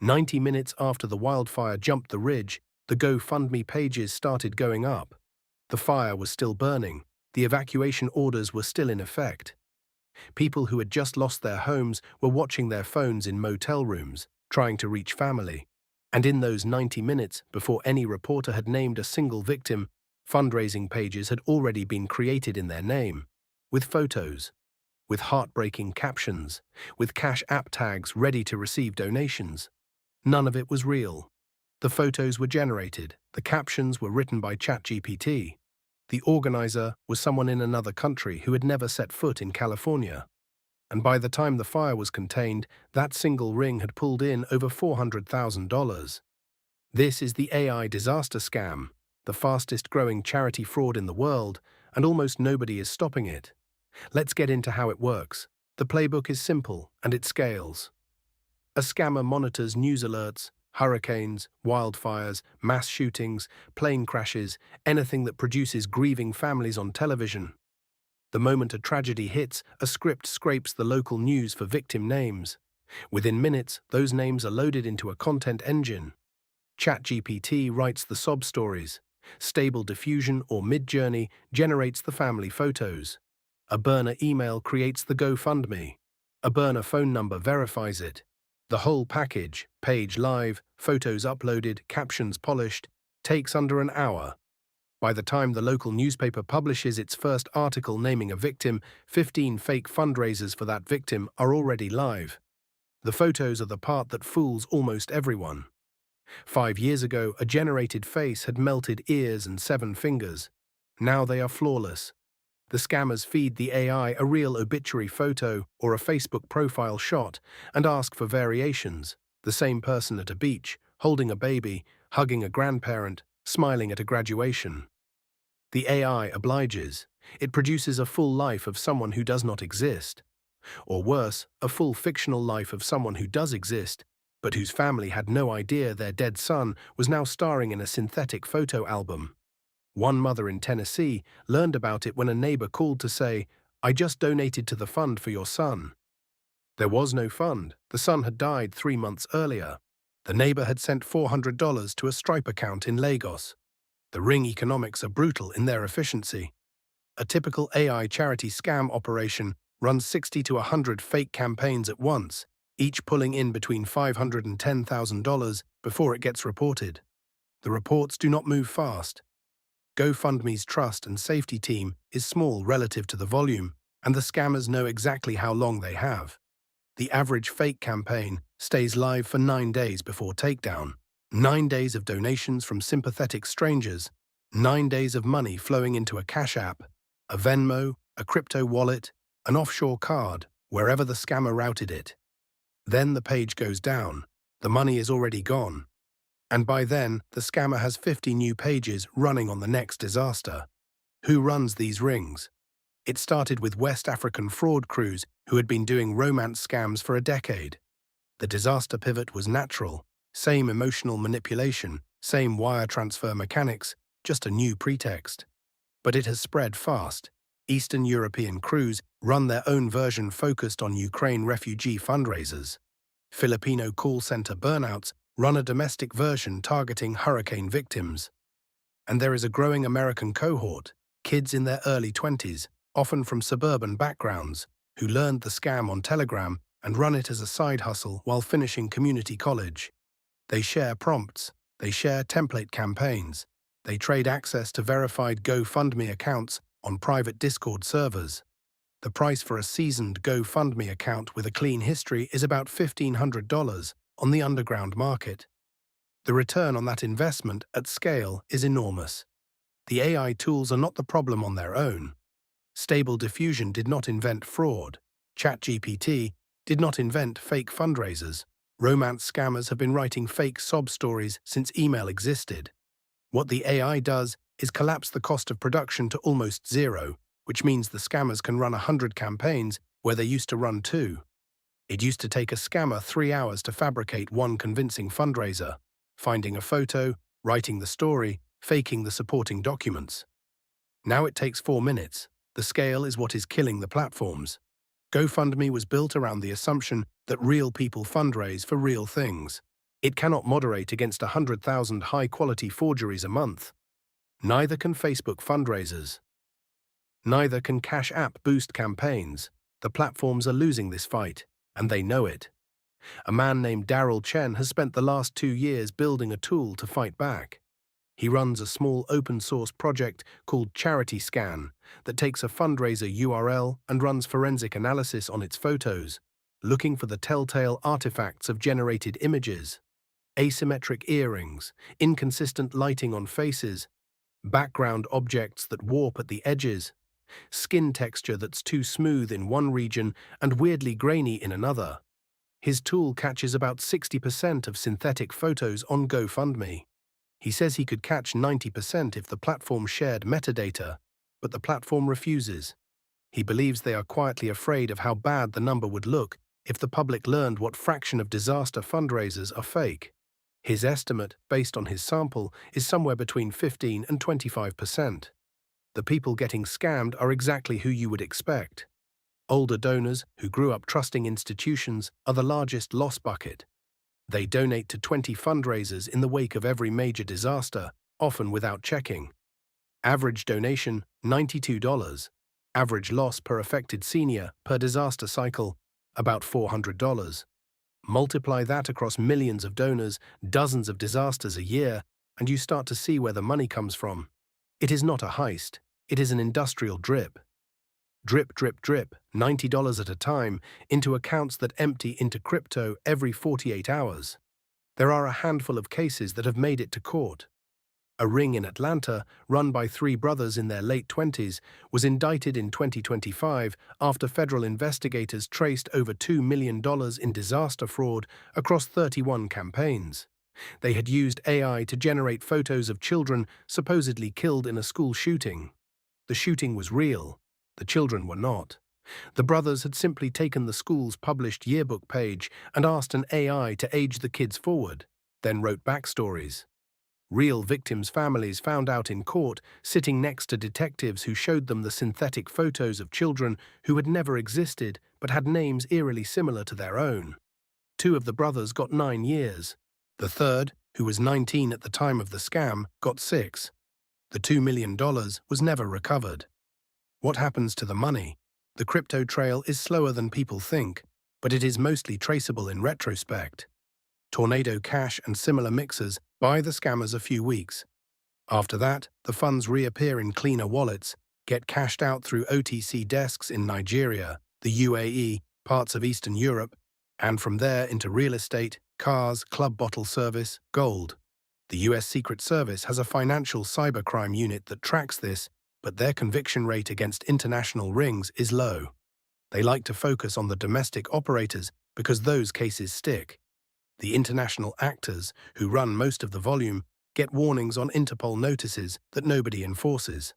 90 minutes after the wildfire jumped the ridge, the GoFundMe pages started going up. The fire was still burning. The evacuation orders were still in effect. People who had just lost their homes were watching their phones in motel rooms, trying to reach family. And in those 90 minutes, before any reporter had named a single victim, fundraising pages had already been created in their name, with photos, with heartbreaking captions, with Cash App tags ready to receive donations. None of it was real. The photos were generated, the captions were written by ChatGPT. The organizer was someone in another country who had never set foot in California. And by the time the fire was contained, that single ring had pulled in over $400,000. This is the AI disaster scam, the fastest-growing charity fraud in the world, and almost nobody is stopping it. Let's get into how it works. The playbook is simple, and it scales. A scammer monitors news alerts, hurricanes, wildfires, mass shootings, plane crashes, anything that produces grieving families on television. The moment a tragedy hits, a script scrapes the local news for victim names. Within minutes, those names are loaded into a content engine. ChatGPT writes the sob stories. Stable Diffusion or Midjourney generates the family photos. A burner email creates the GoFundMe. A burner phone number verifies it. The whole package, page live, photos uploaded, captions polished, takes under an hour. By the time the local newspaper publishes its first article naming a victim, 15 fake fundraisers for that victim are already live. The photos are the part that fools almost everyone. 5 years ago, a generated face had melted ears and 7 fingers. Now they are flawless. The scammers feed the AI a real obituary photo or a Facebook profile shot and ask for variations. The same person at a beach, holding a baby, hugging a grandparent, smiling at a graduation. The AI obliges. It produces a full life of someone who does not exist. Or worse, a full fictional life of someone who does exist, but whose family had no idea their dead son was now starring in a synthetic photo album. One mother in Tennessee learned about it when a neighbor called to say, "I just donated to the fund for your son." There was no fund. The son had died 3 months earlier. The neighbor had sent $400 to a Stripe account in Lagos. The ring economics are brutal in their efficiency. A typical AI charity scam operation runs 60 to 100 fake campaigns at once, each pulling in between $500 and $10,000 before it gets reported. The reports do not move fast. GoFundMe's trust and safety team is small relative to the volume, and the scammers know exactly how long they have. The average fake campaign stays live for 9 days before takedown. 9 days of donations from sympathetic strangers, 9 days of money flowing into a Cash App, a Venmo, a crypto wallet, an offshore card, wherever the scammer routed it. Then the page goes down. The money is already gone. And by then, the scammer has 50 new pages running on the next disaster. Who runs these rings? It started with West African fraud crews who had been doing romance scams for a decade. The disaster pivot was natural. Same emotional manipulation, same wire transfer mechanics, just a new pretext. But it has spread fast. Eastern European crews run their own version focused on Ukraine refugee fundraisers. Filipino call center burnouts run a domestic version targeting hurricane victims. And there is a growing American cohort, kids in their early 20s, often from suburban backgrounds, who learned the scam on Telegram and run it as a side hustle while finishing community college. They share prompts, they share template campaigns, they trade access to verified GoFundMe accounts on private Discord servers. The price for a seasoned GoFundMe account with a clean history is about $1,500 on the underground market. The return on that investment at scale is enormous. The AI tools are not the problem on their own. Stable Diffusion did not invent fraud. ChatGPT did not invent fake fundraisers. Romance scammers have been writing fake sob stories since email existed. What the AI does is collapse the cost of production to almost zero, which means the scammers can run 100 campaigns where they used to run 2. It used to take a scammer 3 hours to fabricate one convincing fundraiser, finding a photo, writing the story, faking the supporting documents. Now it takes 4 minutes. The scale is what is killing the platforms. GoFundMe was built around the assumption that real people fundraise for real things. It cannot moderate against 100,000 high-quality forgeries a month. Neither can Facebook fundraisers. Neither can Cash App boost campaigns. The platforms are losing this fight, and they know it. A man named Daryl Chen has spent the last 2 years building a tool to fight back. He runs a small open-source project called Charity Scan that takes a fundraiser URL and runs forensic analysis on its photos, looking for the telltale artifacts of generated images. Asymmetric earrings, inconsistent lighting on faces, background objects that warp at the edges, skin texture that's too smooth in one region and weirdly grainy in another. His tool catches about 60% of synthetic photos on GoFundMe. He says he could catch 90% if the platform shared metadata, but the platform refuses. He believes they are quietly afraid of how bad the number would look if the public learned what fraction of disaster fundraisers are fake. His estimate, based on his sample, is somewhere between 15 and 25%. The people getting scammed are exactly who you would expect. Older donors who grew up trusting institutions are the largest loss bucket. They donate to 20 fundraisers in the wake of every major disaster, often without checking. Average donation, $92. Average loss per affected senior per disaster cycle, about $400. Multiply that across millions of donors, dozens of disasters a year, and you start to see where the money comes from. It is not a heist. It is an industrial drip. Drip, drip, drip, $90 at a time, into accounts that empty into crypto every 48 hours. There are a handful of cases that have made it to court. A ring in Atlanta, run by 3 brothers in their late 20s, was indicted in 2025 after federal investigators traced over $2 million in disaster fraud across 31 campaigns. They had used AI to generate photos of children supposedly killed in a school shooting. The shooting was real. The children were not. The brothers had simply taken the school's published yearbook page and asked an AI to age the kids forward, then wrote backstories. Real victims' families found out in court, sitting next to detectives who showed them the synthetic photos of children who had never existed but had names eerily similar to their own. 2 of the brothers got 9 years. The third, who was 19 at the time of the scam, got 6. The $2 million was never recovered. What happens to the money? The crypto trail is slower than people think, but it is mostly traceable in retrospect. Tornado Cash and similar mixers buy the scammers a few weeks. After that, the funds reappear in cleaner wallets, get cashed out through OTC desks in Nigeria, the UAE, parts of Eastern Europe, and from there into real estate, cars, club bottle service, gold. The US Secret Service has a financial cybercrime unit that tracks this, but their conviction rate against international rings is low. They like to focus on the domestic operators because those cases stick. The international actors, who run most of the volume, get warnings on Interpol notices that nobody enforces.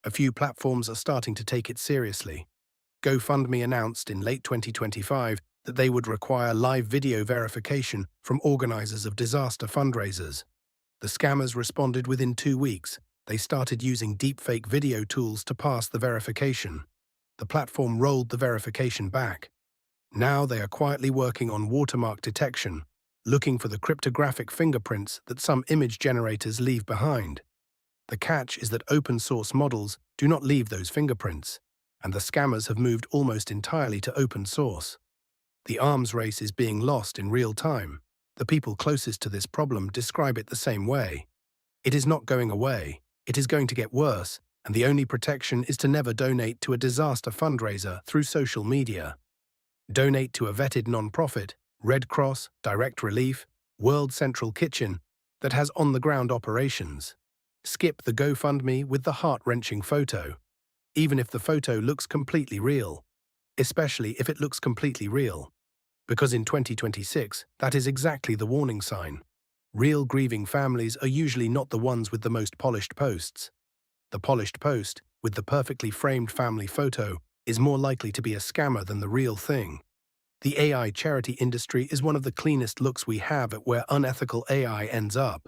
A few platforms are starting to take it seriously. GoFundMe announced in late 2025 that they would require live video verification from organizers of disaster fundraisers. The scammers responded within 2 weeks. They started using deepfake video tools to pass the verification. The platform rolled the verification back. Now they are quietly working on watermark detection, looking for the cryptographic fingerprints that some image generators leave behind. The catch is that open-source models do not leave those fingerprints, and the scammers have moved almost entirely to open source. The arms race is being lost in real time. The people closest to this problem describe it the same way. It is not going away. It is going to get worse, and the only protection is to never donate to a disaster fundraiser through social media. Donate to a vetted non-profit, Red Cross, Direct Relief, World Central Kitchen, that has on-the-ground operations. Skip the GoFundMe with the heart-wrenching photo, even if the photo looks completely real, especially if it looks completely real. Because in 2026, that is exactly the warning sign. Real grieving families are usually not the ones with the most polished posts. The polished post, with the perfectly framed family photo, is more likely to be a scammer than the real thing. The AI charity industry is one of the cleanest looks we have at where unethical AI ends up.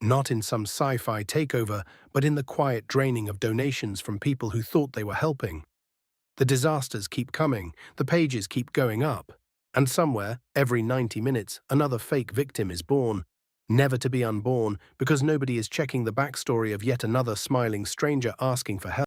Not in some sci-fi takeover, but in the quiet draining of donations from people who thought they were helping. The disasters keep coming, the pages keep going up, And somewhere, every 90 minutes, another fake victim is born, never to be unborn because nobody is checking the backstory of yet another smiling stranger asking for help.